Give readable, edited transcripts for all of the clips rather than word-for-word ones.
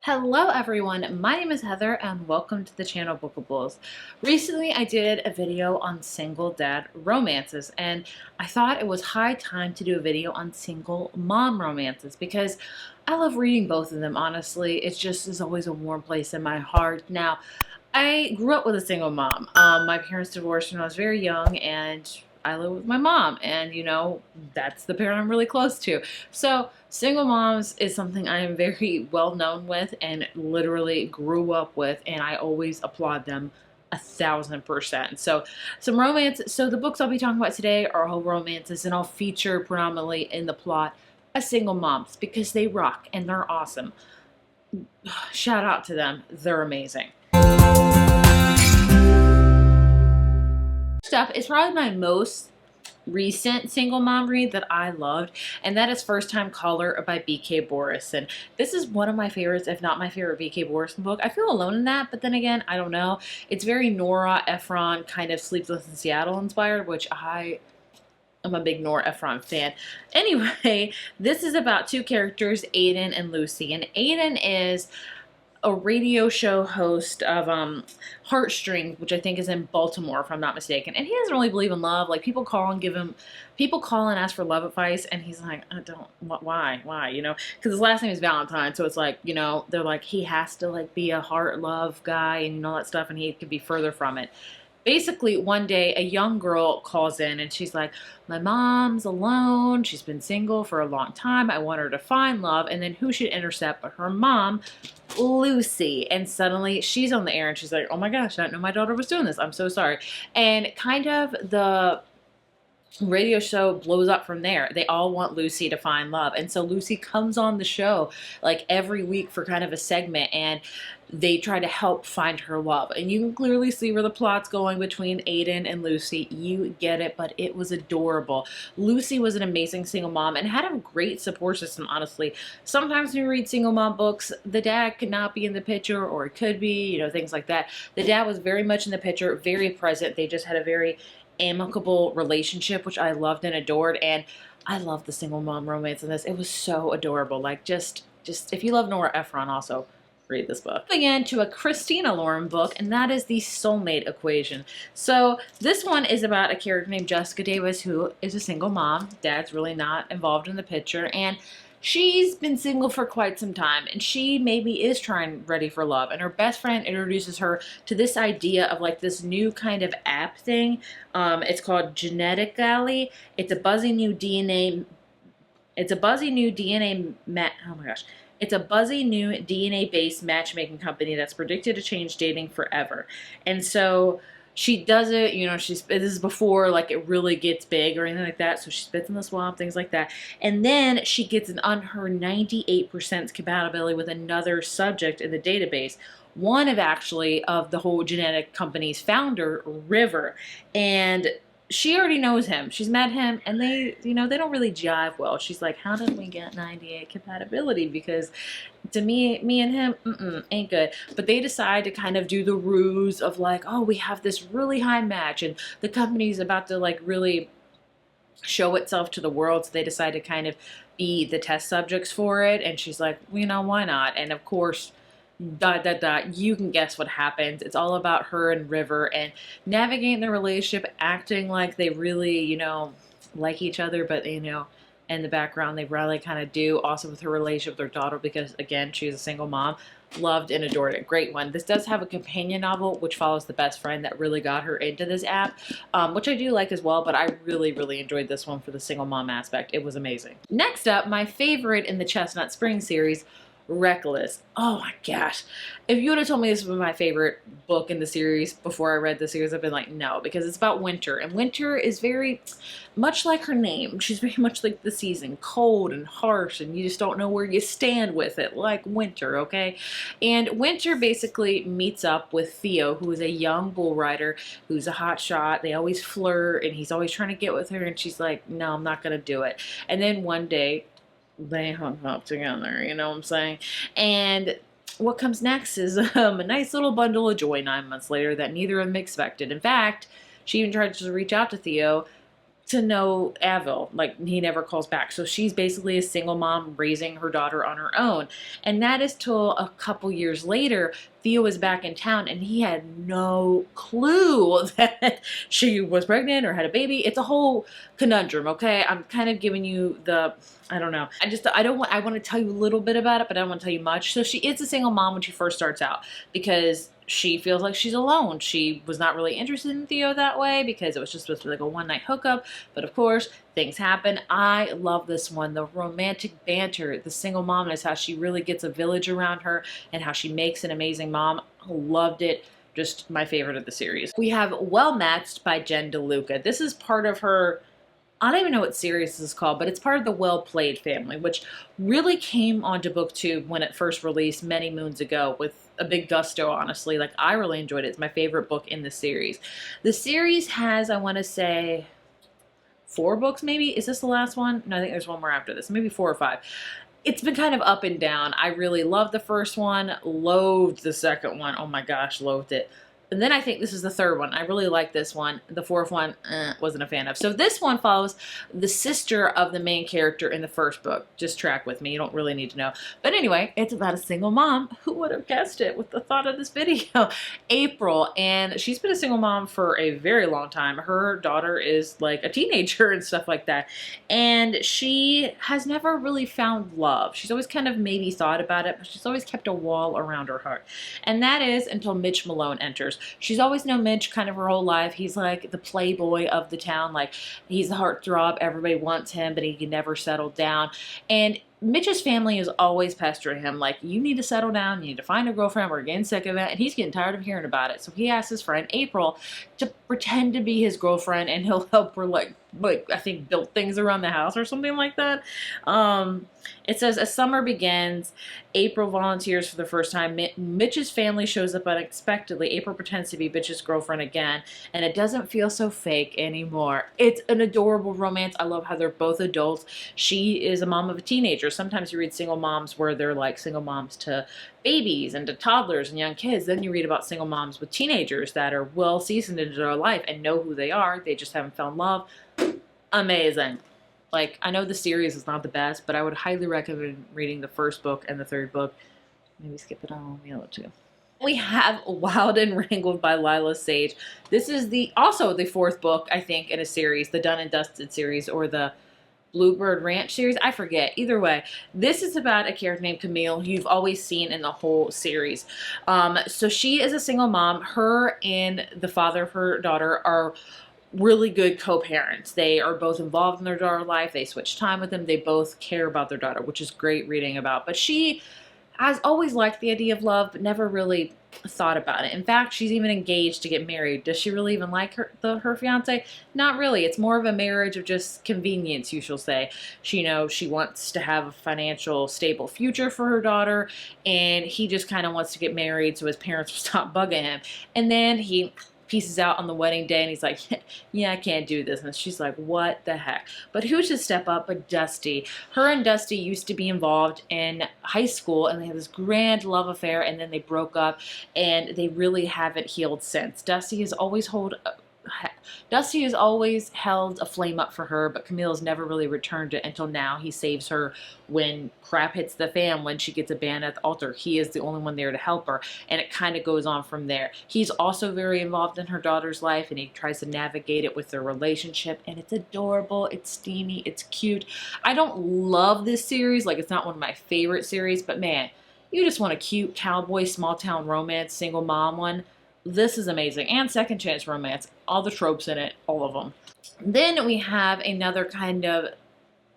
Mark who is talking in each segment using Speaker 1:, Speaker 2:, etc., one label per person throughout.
Speaker 1: Hello everyone, my name is Heather and welcome to the channel Bookables. Recently I did a video on single dad romances and I thought it was high time to do a video on single mom romances because I love reading both of them, honestly. It just is always a warm place in my heart. Now, I grew up with a single mom. My parents divorced when I was very young and I live with my mom, and that's the parent I'm really close to. So, single moms is something I am very well known with and literally grew up with, and I always applaud them 1,000%. So, some romance. So, the books I'll be talking about today are all romances, and I'll feature predominantly in the plot a single moms because they rock and they're awesome. Shout out to them, they're amazing. Next up is probably my most recent single mom read that I loved, and that is First Time Caller by B.K. Boris. And this is one of my favorites, if not my favorite B.K. Boris book. I feel alone in that, but then again, I don't know. It's very Nora Ephron kind of Sleepless in Seattle inspired, which I'm a big Nora Ephron fan. Anyway, this is about two characters, Aiden and Lucy. And Aiden is a radio show host of Heartstrings, which I think is in Baltimore, if I'm not mistaken. And he doesn't really believe in love. Like, people call and ask for love advice, and he's like, I don't, why, because his last name is Valentine, so it's like, they're like, he has to like be a heart love guy and all that stuff, and he could be further from it. Basically, one day, a young girl calls in and she's like, my mom's alone. She's been single for a long time. I want her to find love. And then who should intercept but her mom, Lucy. And suddenly she's on the air and she's like, oh my gosh, I didn't know my daughter was doing this. I'm so sorry. And kind of the radio show blows up from there. They all want Lucy to find love. And so Lucy comes on the show like every week for kind of a segment, and they try to help find her love. And you can clearly see where the plot's going between Aiden and Lucy. You get it, but it was adorable. Lucy was an amazing single mom and had a great support system, honestly. Sometimes when you read single mom books, the dad could not be in the picture, or it could be, things like that. The dad was very much in the picture, very present. They just had a very amicable relationship, which I loved and adored. And I love the single mom romance in this. It was so adorable. Like, just if you love Nora Ephron, also read this book. Again, to a Christina Lauren book, and that is the Soulmate Equation. So this one is about a character named Jessica Davis, who is a single mom. Dad's really not involved in the picture, and she's been single for quite some time, and she maybe is ready for love. And her best friend introduces her to this idea of like this new kind of app thing. It's called Genetically. It's a buzzy new DNA. It's a buzzy new DNA. Oh my gosh. It's a buzzy new DNA-based matchmaking company that's predicted to change dating forever. And so she does it, this is before like it really gets big or anything like that. So she spits in the swamp, things like that. And then she gets her 98% compatibility with another subject in the database. One of the whole genetic company's founder, River. And she already knows him. She's met him, and they don't really jive well. She's like, how did we get 98 compatibility? Because to me and him, ain't good. But they decide to kind of do the ruse of like, oh, we have this really high match, and the company's about to like really show itself to the world. So they decide to kind of be the test subjects for it. And she's like, why not? And of course, you can guess what happens. It's all about her and River and navigating their relationship, acting like they really, like each other, but in the background they really kind of do. Also with her relationship with her daughter, because again, she's a single mom. Loved and adored it. Great one. This does have a companion novel which follows the best friend that really got her into this app, which I do like as well, but I really enjoyed this one for the single mom aspect. It was amazing. Next up, my favorite in the Chestnut Spring series, Reckless. Oh my gosh. If you would have told me this was my favorite book in the series before I read the series, I've been like, no, because it's about winter. And winter is very much like her name. She's very much like the season, cold and harsh, and you just don't know where you stand with it, like winter, okay? And Winter basically meets up with Theo, who is a young bull rider, who's a hot shot. They always flirt, and he's always trying to get with her, and she's like, no, I'm not going to do it. And then one day, they hung up together, you know what I'm saying? And what comes next is a nice little bundle of joy 9 months later that neither of them expected. In fact, she even tried to reach out to Theo to no avail. Like, he never calls back. So she's basically a single mom raising her daughter on her own. And that is till a couple years later, Theo was back in town and he had no clue that she was pregnant or had a baby. It's a whole conundrum, okay? I'm kind of giving you the, I don't know. I want to tell you a little bit about it, but I don't want to tell you much. So she is a single mom when she first starts out because she feels like she's alone. She was not really interested in Theo that way because it was just supposed to be like a one-night hookup. But of course, things happen. I love this one. The romantic banter, the single momness, how she really gets a village around her and how she makes an amazing mom. Loved it. Just my favorite of the series. We have Well Matched by Jen DeLuca. This is part of her, I don't even know what series this is called, but it's part of the Well Played family, which really came onto BookTube when it first released many moons ago with a big gusto, honestly. Like, I really enjoyed it. It's my favorite book in the series. The series has, I want to say, 4 books maybe? Is this the last one? No, I think there's one more after this. Maybe 4 or 5. It's been kind of up and down. I really loved the first one, loathed the second one. Oh my gosh, loathed it. And then I think this is the 3rd one. I really like this one. The 4th one, wasn't a fan of. So this one follows the sister of the main character in the first book. Just track with me. You don't really need to know. But anyway, it's about a single mom. Who would have guessed it with the thought of this video? April. And she's been a single mom for a very long time. Her daughter is like a teenager and stuff like that. And she has never really found love. She's always kind of maybe thought about it, but she's always kept a wall around her heart. And that is until Mitch Malone enters. She's always known Mitch kind of her whole life. He's like the playboy of the town. Like, he's the heartthrob. Everybody wants him, but he can never settle down. And Mitch's family is always pestering him, like, you need to settle down, you need to find a girlfriend, we're getting sick of it, and he's getting tired of hearing about it. So he asks his friend April to pretend to be his girlfriend, and he'll help her, like I think, build things around the house or something like that. It says, as summer begins, April volunteers for the first time. Mitch's family shows up unexpectedly. April pretends to be Mitch's girlfriend again, and it doesn't feel so fake anymore. It's an adorable romance. I love how they're both adults. She is a mom of a teenager. Sometimes you read single moms where they're like single moms to babies and to toddlers and young kids. Then you read about single moms with teenagers that are well seasoned into their life and know who they are. They just haven't found love. Amazing. Like, I know the series is not the best, but I would highly recommend reading the first book and the 3rd book. Maybe skip it on the other 2. We have Wild and Wrangled by Lila Sage. This is also the 4th book, I think, in a series, the Done and Dusted series, or the Bluebird Ranch series. I forget. Either way, this is about a character named Camille who you've always seen in the whole series. So she is a single mom. Her and the father of her daughter are really good co-parents. They are both involved in their daughter's life. They switch time with them. They both care about their daughter, which is great reading about. But she has always liked the idea of love, but never really thought about it. In fact, she's even engaged to get married. Does she really even like her fiance? Not really. It's more of a marriage of just convenience, you shall say. She wants to have a financial stable future for her daughter, and he just kind of wants to get married so his parents will stop bugging him. And then he pieces out on the wedding day and he's like, yeah, I can't do this. And she's like, what the heck? But who should step up but Dusty? Her and Dusty used to be involved in high school and they had this grand love affair, and then they broke up and they really haven't healed since. Dusty has always held a flame up for her, but Camille's never really returned it until now. He saves her when crap hits the fan, when she gets abandoned at the altar. He is the only one there to help her, and it kind of goes on from there. He's also very involved in her daughter's life, and he tries to navigate it with their relationship, and it's adorable, it's steamy, it's cute. I don't love this series, like, it's not one of my favorite series, but man, you just want a cute cowboy, small town romance, single mom one. This is amazing. And second chance romance. All the tropes in it. All of them. Then we have another kind of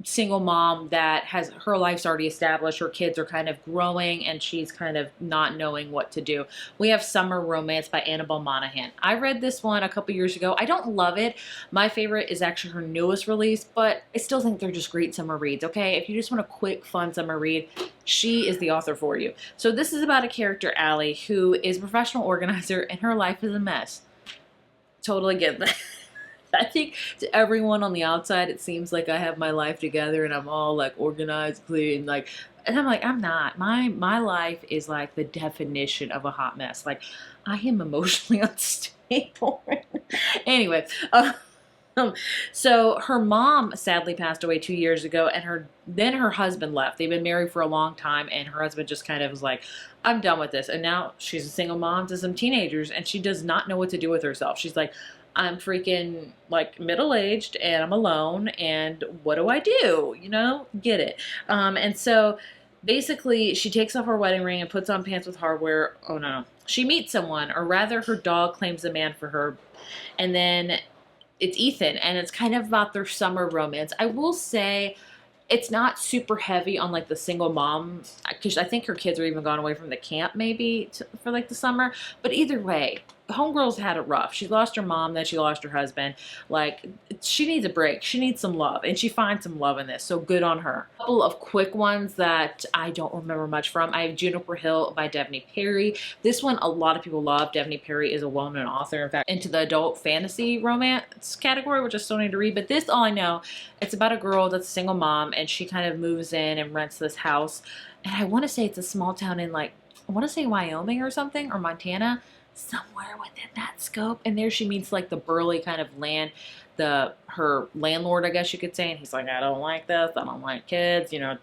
Speaker 1: single mom that has her life's already established. Her kids are kind of growing and she's kind of not knowing what to do. We have Summer Romance by Annabelle Monaghan. I read this one a couple years ago. I don't love it. My favorite is actually her newest release, but I still think they're just great summer reads, okay? If you just want a quick, fun summer read, she is the author for you. So this is about a character, Allie, who is a professional organizer and her life is a mess. Totally get that. I think to everyone on the outside, it seems like I have my life together and I'm all like organized, clean, like, and I'm like, I'm not. My life is like the definition of a hot mess. Like, I am emotionally unstable. Anyway, So her mom sadly passed away 2 years ago, and her husband left. They've been married for a long time, and her husband just kind of was like, I'm done with this. And now she's a single mom to some teenagers, and she does not know what to do with herself. She's like, I'm freaking like middle-aged and I'm alone, and what do I do? You know, get it. And so basically she takes off her wedding ring and puts on pants with hardware. Oh no. She meets someone, or rather her dog claims the man for her, and then it's Ethan, and it's kind of about their summer romance. I will say it's not super heavy on like the single mom, because I think her kids are even gone away from the camp maybe for like the summer. But either way, homegirl's had it rough. She lost her mom, then she lost her husband. Like, she needs a break. She needs some love, and she finds some love in this, so good on her. A couple of quick ones that I don't remember much from. I have Juniper Hill by Devney Perry. This one a lot of people love. Devney Perry is a well-known author, in fact, into the adult fantasy romance category, which I still need to read. But this, all I know, it's about a girl that's a single mom, and she kind of moves in and rents this house. And I want to say it's a small town in, like, I want to say Wyoming or something, or Montana, somewhere within that scope. And there she meets like the burly kind of her landlord, I guess you could say, and he's like, I don't like this, I don't like kids, you know,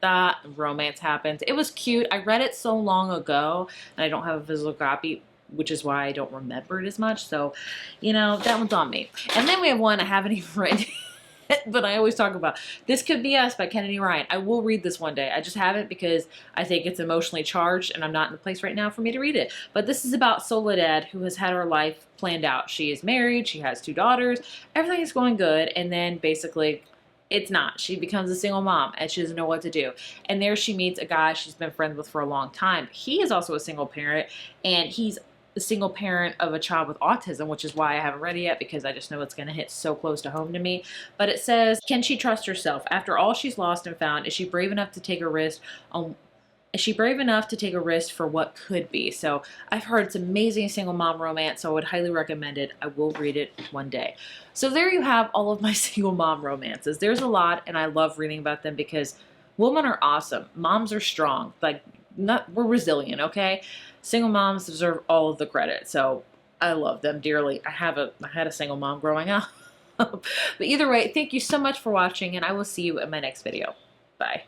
Speaker 1: da. Romance happens. It was cute. I read it so long ago, and I don't have a physical copy, which is why I don't remember it as much. So, you know, that one's on me. And then we have one I haven't even read but I always talk about. This Could Be Us by Kennedy Ryan. I will read this one day. I just haven't, because I think it's emotionally charged, and I'm not in the place right now for me to read it. But this is about Soledad, who has had her life planned out. She is married. She has 2 daughters. Everything is going good. And then basically it's not. She becomes a single mom, and she doesn't know what to do. And there she meets a guy she's been friends with for a long time. He is also a single parent, and he's the single parent of a child with autism, which is why I haven't read it yet, because I just know it's going to hit so close to home to me. But it says, can she trust herself? After all she's lost and found, is she brave enough to take a risk for what could be? So I've heard it's amazing single mom romance, so I would highly recommend it. I will read it one day. So there you have all of my single mom romances. There's a lot, and I love reading about them because women are awesome. Moms are strong. Like, we're resilient, okay? Single moms deserve all of the credit, so I love them dearly. I had a single mom growing up. But either way, thank you so much for watching, and I will see you in my next video. Bye.